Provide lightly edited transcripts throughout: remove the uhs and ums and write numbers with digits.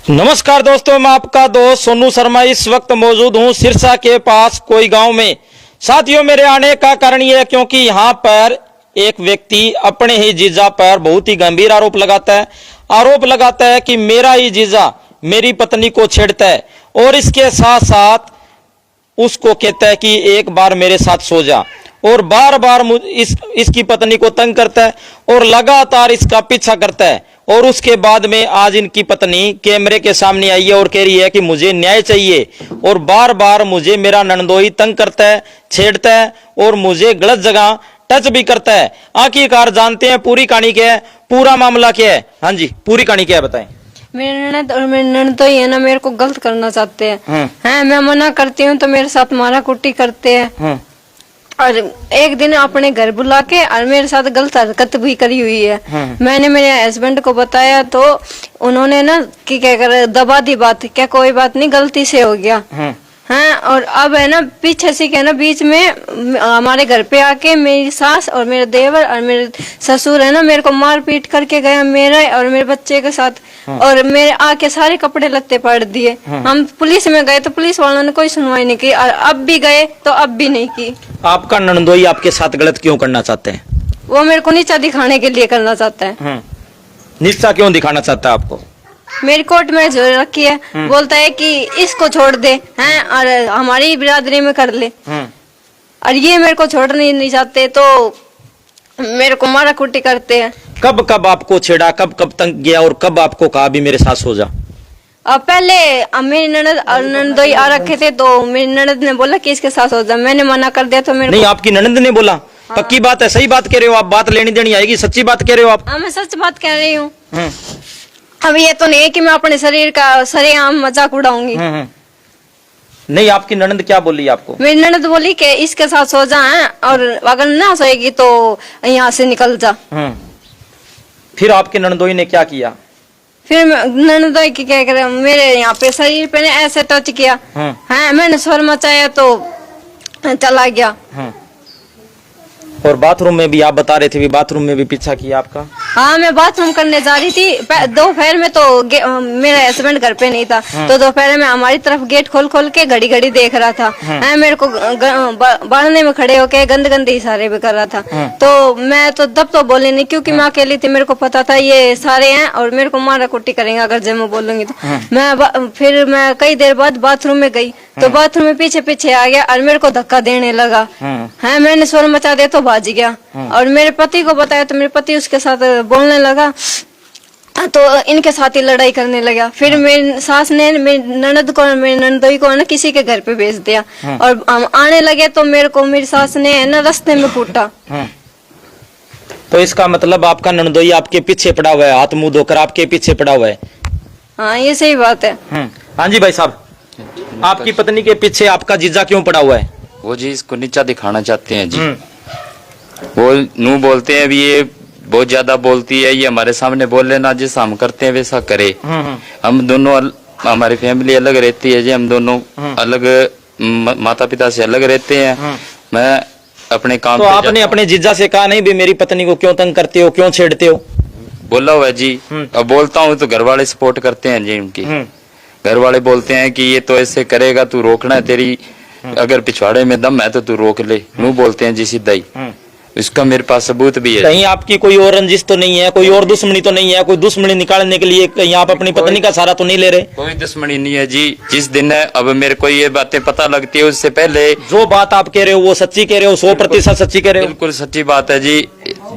नमस्कार दोस्तों, मैं आपका दोस्त सोनू शर्मा इस वक्त मौजूद हूं सिरसा के पास कोई गांव में। साथियों, मेरे आने का कारण यह है क्योंकि यहां पर एक व्यक्ति अपने ही जीजा पर बहुत ही गंभीर आरोप लगाता है कि मेरा ही जीजा मेरी पत्नी को छेड़ता है और इसके साथ साथ उसको कहता है कि एक बार मेरे साथ सो जा, और बार बार इसकी पत्नी को तंग करता है और लगातार इसका पीछा करता है। और उसके बाद में आज इनकी पत्नी कैमरे के सामने आई है और कह रही है कि मुझे न्याय चाहिए, और बार बार मुझे मेरा ननदोई तंग करता है, छेड़ता है और मुझे गलत जगह टच भी करता है। आखिरकार जानते हैं पूरी कहानी क्या है, पूरा मामला क्या है। हाँ जी, पूरी कहानी क्या है बताएं। मेरे ननद और मेरे ननद तो ये ना मेरे को गलत करना चाहते हैं। मैं मना करती हूँ तो मेरे साथ मारा कुटी करते हैं, और एक दिन अपने घर बुला के और मेरे साथ गलत हरकत भी करी हुई है। मैंने मेरे हस्बैंड को बताया तो उन्होंने ना कि क्या कर दबा दी बात, क्या कोई बात नहीं, गलती से हो गया। हाँ, और अब है ना पीछे से क्या ना बीच में हमारे घर पे आके मेरी सास और मेरे देवर और मेरे ससुर है ना मेरे को मार पीट करके गया, मेरा और मेरे बच्चे के साथ। और मेरे आके सारे कपड़े लत्ते फाड़ दिए। हम पुलिस में गए तो पुलिस वालों ने कोई सुनवाई नहीं की, और अब भी गए तो अब भी नहीं की। आपका ननदोई आपके साथ गलत क्यों करना चाहते हैं? वो मेरे को नीचा दिखाने के लिए करना चाहता है। नीचा क्यों दिखाना चाहता है आपको? मेरी कोर्ट में जोड़ रखी है, बोलता है कि इसको छोड़ दे हैं और हमारी बिरादरी में कर ले, और ये मेरे को छोड़ने नहीं चाहते तो मेरे को मारा कुटी करते हैं। कब कब आपको छेड़ा, कब कब तंग किया और कब आपको कहा भी मेरे साथ सो जा? अब पहले मेरी ननद और ननदोई आ रखे थे तो मेरी ननद ने बोला कि इसके साथ सो जा, मैंने मना कर दिया तो मेरे नहीं, आपकी ननद ने बोला? हाँ। पक्की बात है, सही बात कह रहे हो आप, बात लेनी देनी आएगी, सच्ची बात कह रहे हो आप? हाँ, मैं सच बात कह रही हूँ। अब ये तो नहीं है कि मैं अपने शरीर का सरेआम मजाक उड़ाऊंगी। नहीं, आपकी ननद क्या बोली आपको? मेरी ननद बोली कि इसके साथ सो जा, और अगर ना सोएगी तो यहाँ से निकल जा। फिर आपके ननदोई ने क्या किया? फिर ननदोई की क्या करे, मेरे यहाँ पे शरीर पे ने ऐसे टच किया। हाँ, मैंने स्वर मचाया तो चला गया। और बाथरूम में भी आप बता रहे थे, भी बाथरूम में भी पीछा किया आपका? हाँ, मैं बाथरूम करने जा रही थी दोपहर में, तो मेरा हस्बैंड घर पे नहीं था, तो दोपहर में हमारी तरफ गेट खोल खोल के घड़ी घड़ी देख रहा था। मेरे को बाड़ने में खड़े होके गंदे इशारे भी कर रहा था। तो मैं तो तब तो बोली नहीं क्योंकि मैं अकेली थी, मेरे को पता था ये सारे हैं और मेरे को मारा कुटी करेंगे अगर जब मैं बोलूंगी तो। फिर मैं कई देर बाद बाथरूम में गई तो बाथरूम में पीछे पीछे आ गया और मेरे को धक्का देने लगा। हाँ, मैंने स्वर मचा दिया तो भाज गया, और मेरे पति को बताया तो मेरे पति उसके साथ बोलने लगा तो इनके साथ ही लड़ाई करने लगा। फिर मेरी सास ने मेरी ननद को, मेरी ननदोई को ना किसी के घर पे भेज दिया, और हम आने लगे तो मेरे को मेरी सास ने ना रास्ते में कूटा। तो इसका मतलब आपका ननदोई आपके पीछे पड़ा हुआ है, हाथ मुंह धोकर आपके पीछे पड़ा हुआ है? हाँ, ये सही बात है। हाँ जी भाई साहब, आपकी पत्नी के पीछे आपका जीजा क्यों पड़ा हुआ है? वो जी इसको नीचा दिखाना चाहते हैं जी। वो नू बोलते हैं भी ये बहुत ज्यादा बोलती है, ये हमारे सामने बोल लेना, जैसा हम करते हैं वैसा करे। हम दोनों हमारी फैमिली अलग रहती है जी, हम दोनों अलग माता पिता से अलग रहते हैं। मैं अपने काम तो आपने अपने जीजा से कहा नहीं भी मेरी पत्नी को क्यों तंग करते हो, क्यों छेड़ते हो? बोला हुआ है जी। अब बोलता हूँ तो घर वाले सपोर्ट करते हैं जी उनकी। घर वाले बोलते हैं कि ये तो ऐसे करेगा, तू रोकना है, तेरी अगर पिछवाड़े में दम है तो तू रोक ले। नू बोलते हैं जी सीधा ही। इसका मेरे पास सबूत भी है। कहीं आपकी कोई और रंजिश तो नहीं है, कोई और दुश्मनी तो नहीं है, कोई दुश्मनी निकालने के लिए कहीं आप अपनी पत्नी का सहारा तो नहीं ले रहे? कोई दुश्मनी नहीं है जी। जिस दिन अब मेरे को ये बातें पता लगती है उससे पहले जो बात आप कह रहे हो वो सच्ची कह रहे हो, 100% सच्ची कह रहे हो? बिल्कुल सच्ची बात है जी।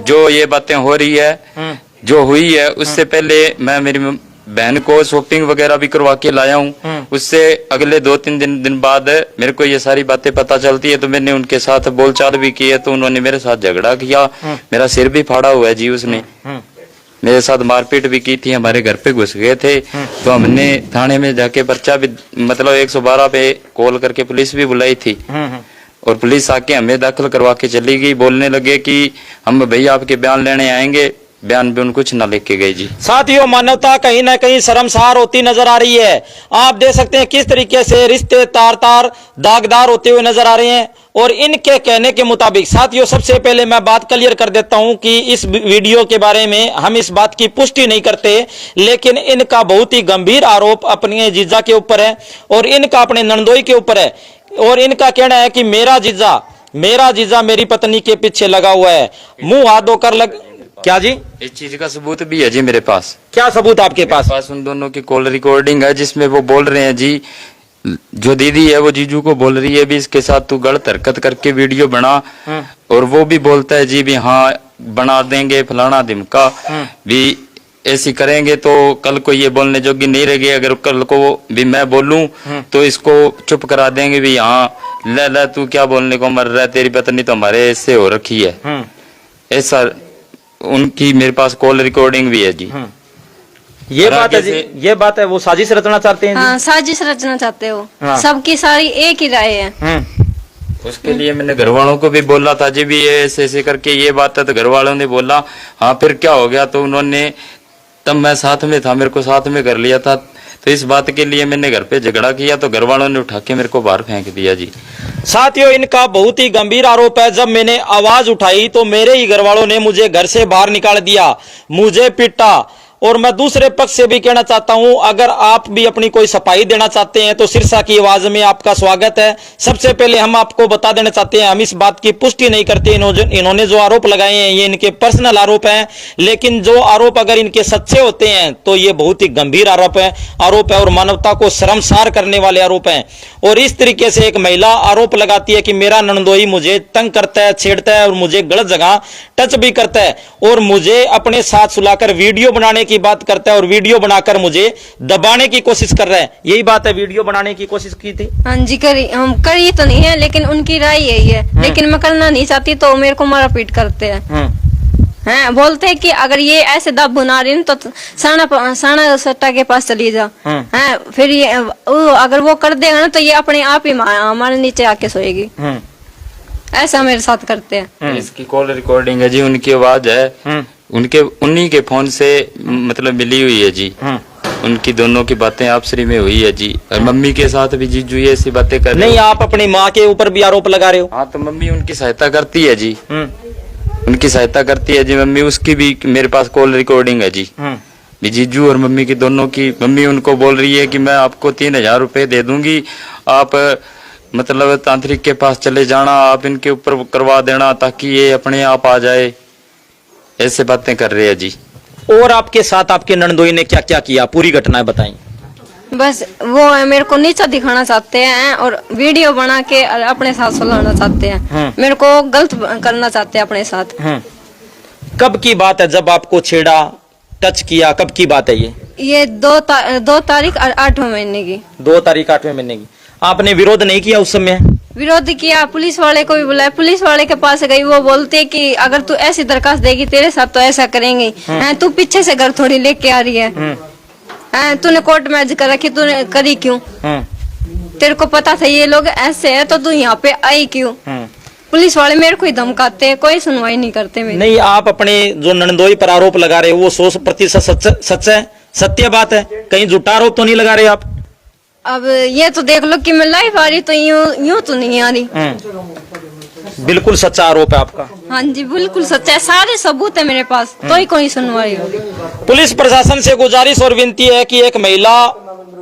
जो ये बातें हो रही है, जो हुई है, उससे पहले मैं मेरी बहन को शॉपिंग वगैरह भी करवा के लाया हूँ। उससे अगले 2-3 दिन बाद मेरे को ये सारी बातें पता चलती है, तो मैंने उनके साथ बोलचाल भी की है, तो उन्होंने मेरे साथ झगड़ा किया, मेरा सिर भी फाड़ा हुआ है जी। उसने मेरे साथ मारपीट भी की थी, हमारे घर पे घुस गए थे, तो हमने थाने में जाके पर्चा भी मतलब 112 पे कॉल करके पुलिस भी बुलाई थी, और पुलिस आके हमें दाखिल करवा के चली गई। बोलने लगे कि हम भैया आपके बयान लेने आएंगे, बयान भी उन कुछ न लेके गए जी। साथियों, मानवता कहीं ना कहीं शर्मसार होती नजर आ रही है। आप देख सकते हैं किस तरीके से रिश्ते तार तार दागदार होते हुए नजर आ रहे हैं। और इनके कहने के मुताबिक साथियों, सबसे पहले मैं बात क्लियर कर देता हूं कि इस वीडियो के बारे में हम इस बात की पुष्टि नहीं करते, लेकिन इनका बहुत ही गंभीर आरोप अपने जीजा के ऊपर है और इनका अपने नंदोई के ऊपर है। और इनका कहना है कि मेरा जीजा मेरी पत्नी के पीछे लगा हुआ है, मुंह हाथ धोकर लग। क्या जी? इस चीज का सबूत भी है जी मेरे पास। क्या सबूत आपके पास? उन दोनों की कॉल रिकॉर्डिंग है जिसमें वो बोल रहे हैं जी, जो दीदी है वो जीजू को बोल रही है भी इसके साथ तू गलत हरकत करके वीडियो बना, और वो भी बोलता है जी भी हाँ बना देंगे फलाना धिमका भी, ऐसी करेंगे तो कल को ये बोलने जोगी नहीं रहेगी, अगर कल को भी मैं बोलूं तो इसको चुप करा देंगे भी हाँ ले तू क्या बोलने को मर रहा है, तेरी पत्नी तो हमारे ऐसे हो रखी है। ऐसा उनकी मेरे पास कॉल रिकॉर्डिंग भी है जी। ये बात है जी, ये बात है, वो साजिश रचना चाहते हैं जी? हाँ, साजिश रचना चाहते हो। हाँ। सबकी सारी एक ही राय है। उसके लिए मैंने घर वालों को भी बोला था जी भी ये ऐसे ऐसे करके ये बात है, तो घर वालों ने बोला हाँ फिर क्या हो गया, तो उन्होंने तब मैं साथ में था, मेरे को साथ में कर लिया था, तो इस बात के लिए मैंने घर पे झगड़ा किया तो घर वालों ने उठा के मेरे को बाहर फेंक दिया जी। साथियों, इनका बहुत ही गंभीर आरोप है, जब मैंने आवाज उठाई तो मेरे ही घर वालों ने मुझे घर से बाहर निकाल दिया, मुझे पीटा। और मैं दूसरे पक्ष से भी कहना चाहता हूं, अगर आप भी अपनी कोई सफाई देना चाहते हैं तो सिरसा की आवाज में आपका स्वागत है। सबसे पहले हम आपको बता देना चाहते हैं, हम इस बात की पुष्टि नहीं करते, इन्होंने जो आरोप लगाए हैं ये इनके पर्सनल आरोप हैं, लेकिन जो आरोप अगर इनके सच्चे होते हैं तो ये बहुत ही गंभीर आरोप है और मानवता को शर्मसार करने वाले आरोप हैं। और इस तरीके से एक महिला आरोप लगाती है कि मेरा ननदोई मुझे तंग करता है, छेड़ता है और मुझे गलत जगह टच भी करता है और मुझे अपने साथ सुलाकर वीडियो बनाने की बात करता है और वीडियो बनाकर मुझे दबाने की कोशिश कर रहा है। यही बात है, वीडियो बनाने की कोशिश की थी। हाँ जी, हम करी तो नहीं है, लेकिन उनकी राय यही है, लेकिन मैं करना नहीं चाहती तो मेरे को मारा पीट करते हैं। हैं, बोलते हैं कि अगर ये ऐसे दब बना रही है तो साना सट्टा के पास चली जा। हैं, फिर ये अगर वो कर देगा ना तो ये अपने आप ही हमारे नीचे आके सोएगी। ऐसा मेरे साथ करते हैं। इसकी कॉल रिकॉर्डिंग है जी, उनकी आवाज है, उन्हीं के फोन से मतलब मिली हुई है जी। उनकी दोनों की बातें आपसी में हुई है जी, और मम्मी के साथ भी जीजू ये ऐसी बातें कर रहे। नहीं, आप अपनी माँ के ऊपर भी आरोप लगा रहे हो। हाँ, तो मम्मी उनकी सहायता करती है जी, उनकी सहायता करती है जी मम्मी। उसकी भी मेरे पास कॉल रिकॉर्डिंग है जी, जीजू और मम्मी की दोनों की। मम्मी उनको बोल रही है कि मैं आपको 3000 रुपए दे दूंगी, आप मतलब तांत्रिक के पास चले जाना, आप इनके ऊपर करवा देना ताकि ये अपने आप आ जाए, ऐसे बातें कर रहे हैं जी। और आपके साथ आपके ननदोई ने क्या क्या किया, पूरी घटनाएं बताएं। बस वो मेरे को नीचा दिखाना चाहते हैं और वीडियो बना के अपने साथ सुलाना चाहते हैं, मेरे को गलत करना चाहते हैं अपने साथ। कब की बात है जब आपको छेड़ा, टच किया, कब की बात है ये? ये 2 तारीख 8वें महीने की। 2 तारीख 8वें महीने की। आपने विरोध नहीं किया उस समय? विरोध किया, पुलिस वाले को भी बुलाया, पुलिस वाले के पास गई, वो बोलते कि अगर तू ऐसी दरखास्त देगी तेरे साथ तो ऐसा करेंगे। तू पीछे से घर थोड़ी लेके आ रही है, तूने कोर्ट मैरिज कर रखी, तूने करी क्यों? तेरे को पता था ये लोग ऐसे है तो तू यहाँ पे आई क्यों? पुलिस वाले मेरे को ही धमकाते हैं, कोई सुनवाई नहीं करते मेरी। नहीं, आप अपने जो ननदोई पर आरोप लगा रहे हो वो 100% सच है, सत्य बात है, कहीं झूठा आरोप तो नहीं लगा रहे आप? अब ये तो देख लो कि मैं लाइव आ रही तो यूं तो नहीं आ रही। बिल्कुल सच्चा आरोप है आपका? हाँ जी, बिल्कुल सच्चा है, सारे सबूत है मेरे पास, तो ही कोई सुनवाई होगी। पुलिस प्रशासन से गुजारिश और विनती है कि एक महिला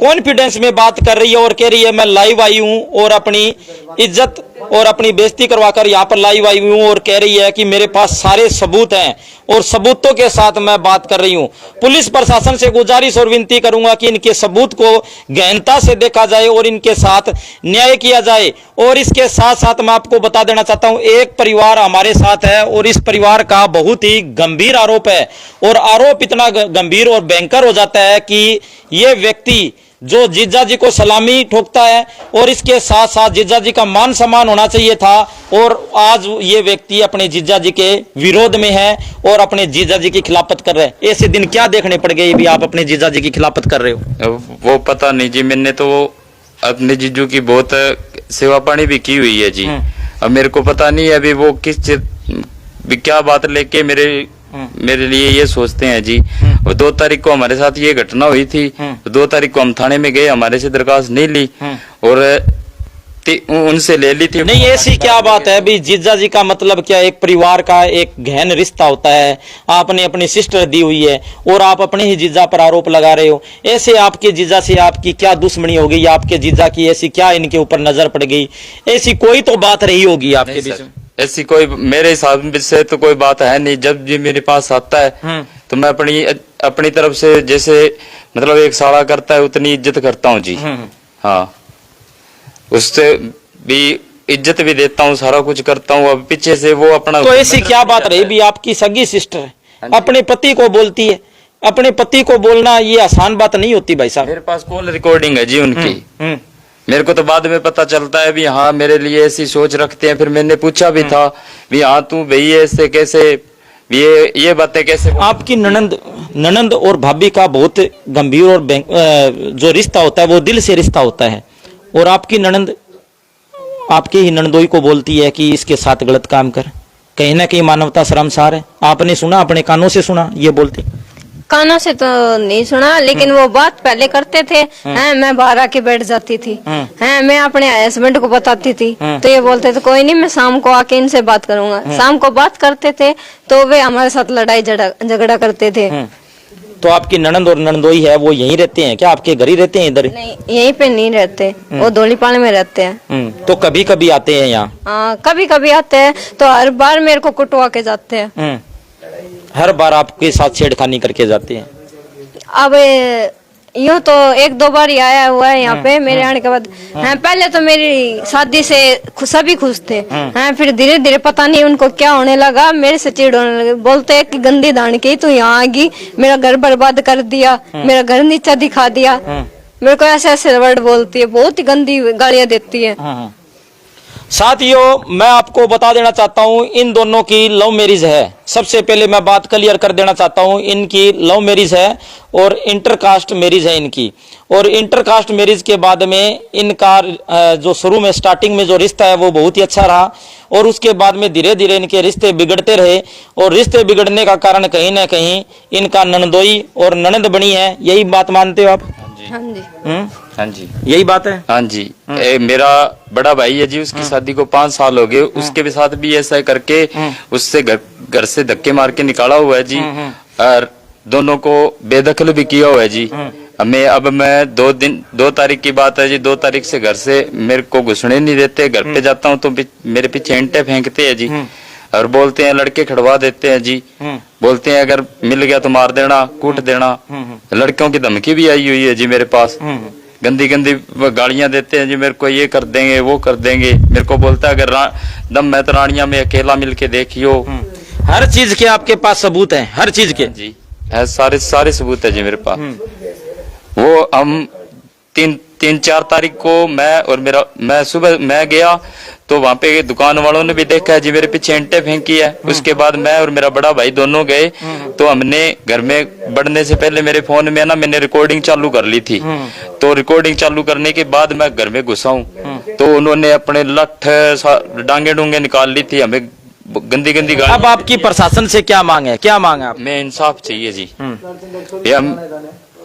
कॉन्फिडेंस में बात कर रही है और कह रही है मैं लाइव आई हूं और अपनी इज्जत और अपनी बेइज्जती करवाकर यहाँ पर लाइव आई हूं और कह रही है कि मेरे पास सारे सबूत हैं और सबूतों के साथ मैं बात कर रही हूं। पुलिस प्रशासन से गुजारिश और विनती करूंगा कि इनके सबूत को गहनता से देखा जाए और इनके साथ न्याय किया जाए। और इसके साथ साथ मैं आपको बता देना चाहता हूं, एक परिवार हमारे साथ है और इस परिवार का बहुत ही गंभीर आरोप है और आरोप इतना गंभीर और भयंकर हो जाता है कि ये व्यक्ति जो जीजा जी को सलामी ठोकता है और इसके साथ साथ जीजा जी का मान सम्मान होना चाहिए था, और आज ये व्यक्ति अपने जीजा जी के विरोध में है और अपने जीजा जी की खिलाफत कर रहे हैं। ऐसे दिन क्या देखने पड़ गए भी आप अपने जीजा जी की खिलाफत कर रहे हो? वो पता नहीं जी, मैंने तो अपने जीजू की बहुत सेवा पानी भी की हुई है जी। अब मेरे को पता नहीं है अभी वो क्या बात लेके मेरे लिए ये सोचते हैं जी। 2 तारीख को हमारे साथ ये घटना हुई थी, 2 तारीख को हम थाने में गए, हमारे से दरखास्त नहीं ली और उनसे ले ली थी। नहीं, ऐसी क्या बात है भी? जीजा जी का मतलब क्या, एक परिवार का एक गहन रिश्ता होता है। आपने अपनी सिस्टर दी हुई है और आप अपने ही जीजा पर आरोप लगा रहे हो। ऐसे आपके जीजा से आपकी क्या दुश्मनी हो गई? आपके जीजा की ऐसी क्या इनके ऊपर नजर पड़ गई? ऐसी कोई तो बात रही होगी आपके बीच में। ऐसी कोई मेरे हिसाब से तो कोई बात है नहीं। जब जी मेरे पास आता है तो मैं अपनी तरफ से जैसे मतलब एक साला करता है उतनी इज्जत करता हूँ जी। हाँ, उससे भी इज्जत भी देता हूँ, सारा कुछ करता हूँ। अब पीछे से वो अपना तो ऐसी क्या बात रही भी? आपकी सगी सिस्टर है, अपने पति को बोलती है। अपने पति को बोलना ये आसान बात नहीं होती भाई साहब। मेरे पास कॉल रिकॉर्डिंग है जी उनकी। मेरे को तो बाद में पता चलता है भी हाँ मेरे लिए ऐसी सोच रखते हैं। फिर मैंने पूछा भी था भी हाँ तू भैया ऐसे कैसे, ये बातें कैसे? आपकी ननंद और भाभी का बहुत गंभीर और जो रिश्ता होता है वो दिल से रिश्ता होता है। और आपकी ननंद आपके ही ननदोई को बोलती है कि इसके साथ गलत काम कर। कहीं ना कहीं मानवता शर्मसार है। आपने सुना, अपने कानों से सुना ये बोलते? कानों से तो नहीं सुना, लेकिन वो बात पहले करते थे। हैं, मैं बाहर आके बैठ जाती थी। हैं, मैं अपने हस्बैंड को बताती थी तो ये बोलते थे कोई नहीं, मैं शाम को आके इनसे बात करूंगा। शाम को बात करते थे तो वे हमारे साथ लड़ाई झगड़ा करते थे। तो आपकी ननंद और ननदोई है वो यहीं रहते हैं क्या? आपके घर ही रहते हैं इधर? नहीं, यहीं पे नहीं रहते, वो धौलीपाल में रहते हैं। तो कभी कभी आते हैं यहाँ? कभी कभी आते हैं तो हर बार मेरे को कुटवा के जाते हैं। हर बार आपके साथ छेड़खानी करके जाते हैं? अब यूं तो एक दो बार ही आया हुआ है यहाँ पे मेरे आने के बाद। हैं, पहले तो मेरी शादी से सभी खुश थे। हैं, फिर धीरे धीरे पता नहीं उनको क्या होने लगा, मेरे से चिढ़ होने लगे। बोलते हैं कि गंदी दान की तू यहाँ आ गई, मेरा घर बर्बाद कर दिया, मेरा घर नीचा दिखा दिया। मेरे को ऐसे ऐसे वर्ड बोलती है, बहुत ही गंदी गालियां देती है। साथियों, मैं आपको बता देना चाहता हूं इन दोनों की लव मैरिज है। सबसे पहले मैं बात क्लियर कर देना चाहता हूं, इनकी लव मैरिज है और इंटरकास्ट मैरिज है इनकी। और इंटरकास्ट मैरिज के बाद में इनका जो शुरू में स्टार्टिंग में जो रिश्ता है वो बहुत ही अच्छा रहा और उसके बाद में धीरे धीरे इनके रिश्ते बिगड़ते रहे। और रिश्ते बिगड़ने का कारण कहीं ना कहीं इनका ननदोई और ननद बनी है। यही बात मानते हो आप? हाँ जी। हाँ जी, यही बात है। हाँ जी। मेरा बड़ा भाई है जी, उसकी शादी को 5 साल हो गए। उसके भी साथ भी ऐसा करके उससे घर से धक्के मार के निकाला हुआ है जी। और दोनों को बेदखल भी किया हुआ है जी। मैं 2 तारीख की बात है जी, 2 तारीख से घर से मेरे को घुसने नहीं देते। घर पे जाता हूँ तो मेरे पीछे ईंटें फेंकते हैं जी और बोलते हैं लड़के खड़वा देते हैं जी। बोलते हैं अगर मिल गया तो मार देना, कूट देना। लड़कियों की धमकी भी आई हुई है जी मेरे पास। गंदी गंदी गालियां देते हैं जी मेरे को, ये कर देंगे वो कर देंगे। मेरे को बोलता है अगर दम मैं तो रानिया में अकेला मिलके देखियो। हर चीज के आपके पास सबूत हैं? हर चीज के जी है, सारे सबूत है जी मेरे पास। वो हम 3-4 तारीख को मैं सुबह मैं गया तो वहाँ पे दुकान वालों ने भी देखा है जी, मेरे पीछे ईंटें फेंकी है। उसके बाद मैं और मेरा बड़ा भाई दोनों गए तो हमने घर में बढ़ने से पहले मेरे फोन में ना मैंने रिकॉर्डिंग चालू कर ली थी। तो रिकॉर्डिंग चालू करने के बाद मैं घर में घुसा हूँ तो उन्होंने अपने लठ डांगे डूंगे निकाल ली थी, हमें गंदी गंदी गाली। अब आपकी प्रशासन से क्या मांग है? क्या मांग है आप? मैं इंसाफ चाहिए जी। ये हम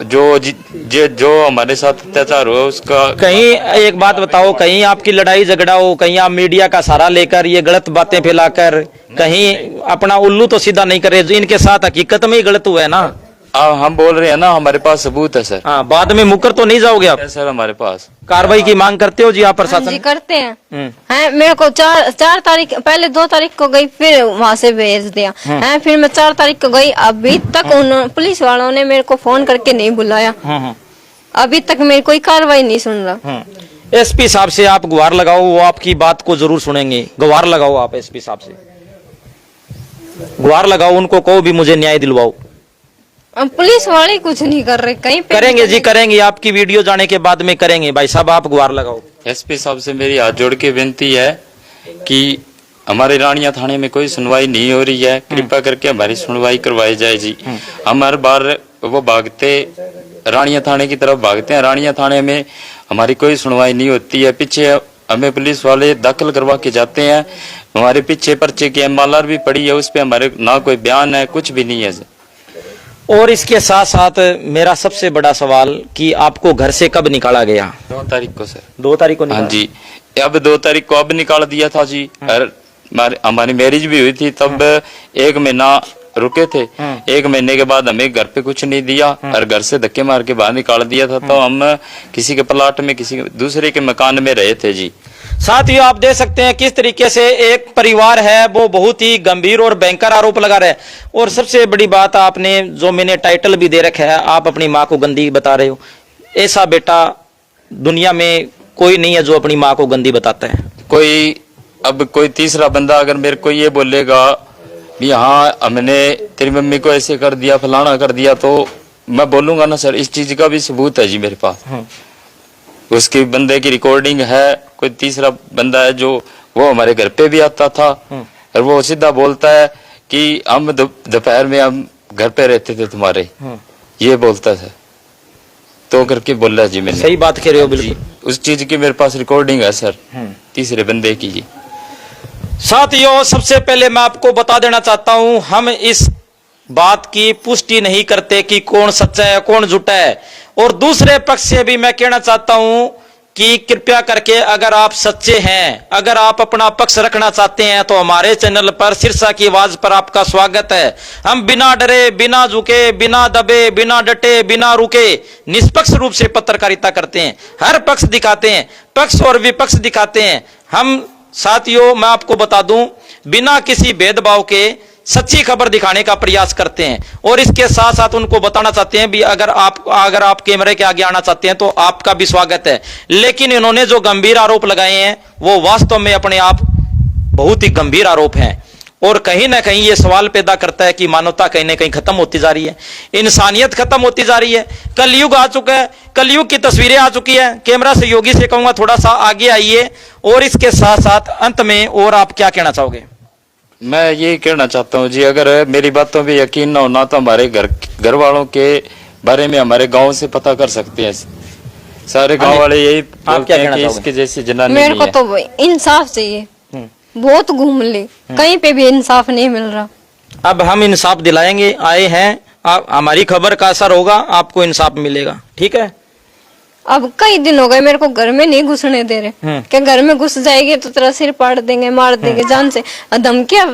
जो हमारे साथ अत्याचार हुआ उसका। कहीं एक बात बताओ, कहीं आपकी लड़ाई झगड़ा हो, कहीं आप मीडिया का सहारा लेकर ये गलत बातें फैलाकर कहीं अपना उल्लू तो सीधा नहीं करे? जो इनके साथ हकीकत में ही गलत हुआ है ना। हम बोल रहे हैं ना, हमारे पास सबूत है सर। हाँ, बाद में मुकर तो नहीं जाओगे आप? सर हमारे पास कार्रवाई की मांग करते हो जी आप प्रशासन? जी करते हैं। हैं, मेरे को 4 तारीख पहले 2 तारीख को गई, फिर वहाँ से भेज दिया। हैं, फिर मैं 4 तारीख को गई, अभी तक पुलिस वालों ने मेरे को फोन करके नहीं बुलाया। अभी तक मेरी कोई कार्रवाई नहीं सुन रहा। एसपी साहब से आप गुहार लगाओ, वो आपकी बात को जरूर सुनेंगे। गुहार लगाओ आप एसपी साहब से, गुहार लगाओ, उनको कहो भी मुझे न्याय दिलवाओ। अब पुलिस वाले कुछ नहीं कर रहे, कहीं पे करेंगे जी, करेंगे। आपकी वीडियो जाने के बाद में करेंगे। भाई साहब आप गुहार लगाओ। एसपी साहब से मेरी हाथ जोड़ के विनती है कि हमारे रानिया थाने में कोई सुनवाई नहीं हो रही है, कृपया करके हमारी सुनवाई करवाई जाए जी। हम हर बार वो भागते रानिया थाने की तरफ भागते हैं, रानिया थाने में हमारी कोई सुनवाई नहीं होती है। पीछे हमें पुलिस वाले दाखिल करवा के जाते हैं, हमारे पीछे पर्चे की MLR भी पड़ी है, उस पर हमारे ना कोई बयान है, कुछ भी नहीं है। और इसके साथ साथ मेरा सबसे बड़ा सवाल कि आपको घर से कब निकाला गया? 2 तारीख को सर। 2 तारीख को हाँ जी। अब 2 तारीख को अब निकाल दिया था जी। और हमारी मैरिज भी हुई थी तब 1 महीना रुके थे। 1 महीने के बाद हमें घर पे कुछ नहीं दिया और घर से धक्के मार के बाहर निकाल दिया था। तो हम किसी के प्लाट में, किसी दूसरे के मकान में रहे थे जी। साथियों, आप देख सकते हैं किस तरीके से एक परिवार है वो बहुत ही गंभीर और भयंकर आरोप लगा रहा है। और सबसे बड़ी बात, आपने जो मैंने टाइटल भी दे रखा है, आप अपनी माँ को गंदी बता रहे हो। ऐसा बेटा दुनिया में कोई नहीं है जो अपनी माँ को गंदी बताता है। कोई तीसरा बंदा अगर मेरे को ये बोलेगा भी हाँ हमने तेरी मम्मी को ऐसे कर दिया, फलाना कर दिया, तो मैं बोलूंगा ना सर, इस चीज का भी सबूत है जी मेरे पास। उसकी बंदे की रिकॉर्डिंग है। कोई तीसरा बंदा है जो वो हमारे घर पे भी आता था और वो सीधा बोलता है कि हम दोपहर में हम घर पे रहते थे तुम्हारे, ये बोलता था। तो करके बोल रहा जी मैंने। सही बात कह रहे हो बिल्कुल। उस चीज की मेरे पास रिकॉर्डिंग है सर, तीसरे बंदे की जी। साथियों, सबसे पहले मैं आपको बता देना चाहता हूं, हम इस बात की पुष्टि नहीं करते कि कौन सच्चा है कौन झूठा है। और दूसरे पक्ष से भी मैं कहना चाहता हूं कि कृपया करके अगर आप सच्चे हैं, अगर आप अपना पक्ष रखना चाहते हैं, तो हमारे चैनल पर सिरसा की आवाज पर आपका स्वागत है। हम बिना डरे, बिना झुके, बिना दबे, बिना डटे, बिना रुके निष्पक्ष रूप से पत्रकारिता करते हैं। हर पक्ष दिखाते हैं, पक्ष और विपक्ष दिखाते हैं। हम साथियों, मैं आपको बता दूं, बिना किसी भेदभाव के सच्ची खबर दिखाने का प्रयास करते हैं। और इसके साथ साथ उनको बताना चाहते हैं भी अगर आप कैमरे के आगे आना चाहते हैं तो आपका भी स्वागत है। लेकिन इन्होंने जो गंभीर आरोप लगाए हैं वो वास्तव में अपने आप बहुत ही गंभीर आरोप हैं। और कहीं ना कहीं ये सवाल पैदा करता है कि मानवता कहीं ना कहीं खत्म होती जा रही है, इंसानियत खत्म होती जा रही है। कलयुग आ चुका है, कलयुग की तस्वीरें आ चुकी है। कैमरा सहयोगी से कहूंगा थोड़ा सा आगे आइए। और इसके साथ साथ अंत में और आप क्या कहना चाहोगे? मैं यही कहना चाहता हूँ जी, अगर मेरी बातों पे यकीन ना होना तो हमारे घर वालों के बारे में हमारे गांव से पता कर सकते हैं। सारे गांव वाले यही बोलते हैं कि इसके जैसी जनानी मेरे को नहीं तो इंसाफ चाहिए। बहुत घूम ली, कहीं पे भी इंसाफ नहीं मिल रहा। अब हम इंसाफ दिलाएंगे, आए हैं, हमारी खबर का असर होगा, आपको इंसाफ मिलेगा। ठीक है। अब कई दिन हो गए मेरे को घर में नहीं घुसने दे रहे। क्या घर में घुस जाएगी तो तेरा सिर पाड़ देंगे, मार देंगे जान से। धमकियां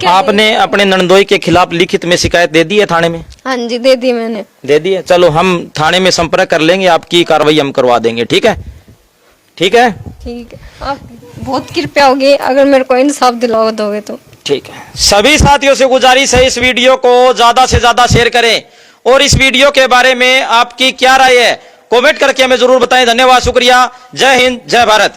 आपने अपने नंदोई के खिलाफ लिखित में शिकायत दे दी है थाने में? हाँ जी, दे दी मैंने। दे दी है। चलो हम थाने में संपर्क कर लेंगे, आपकी कार्रवाई हम करवा देंगे। ठीक है, ठीक है, ठीक है। आप बहुत कृपया होगी अगर मेरे को इंसाफ दिलाओ दोगे तो। ठीक है। सभी साथियों से गुजारिश है, इस वीडियो को ज्यादा से ज्यादा शेयर करें। और इस वीडियो के बारे में आपकी क्या राय है कमेंट करके हमें जरूर बताएं। धन्यवाद, शुक्रिया। जय हिंद, जय भारत।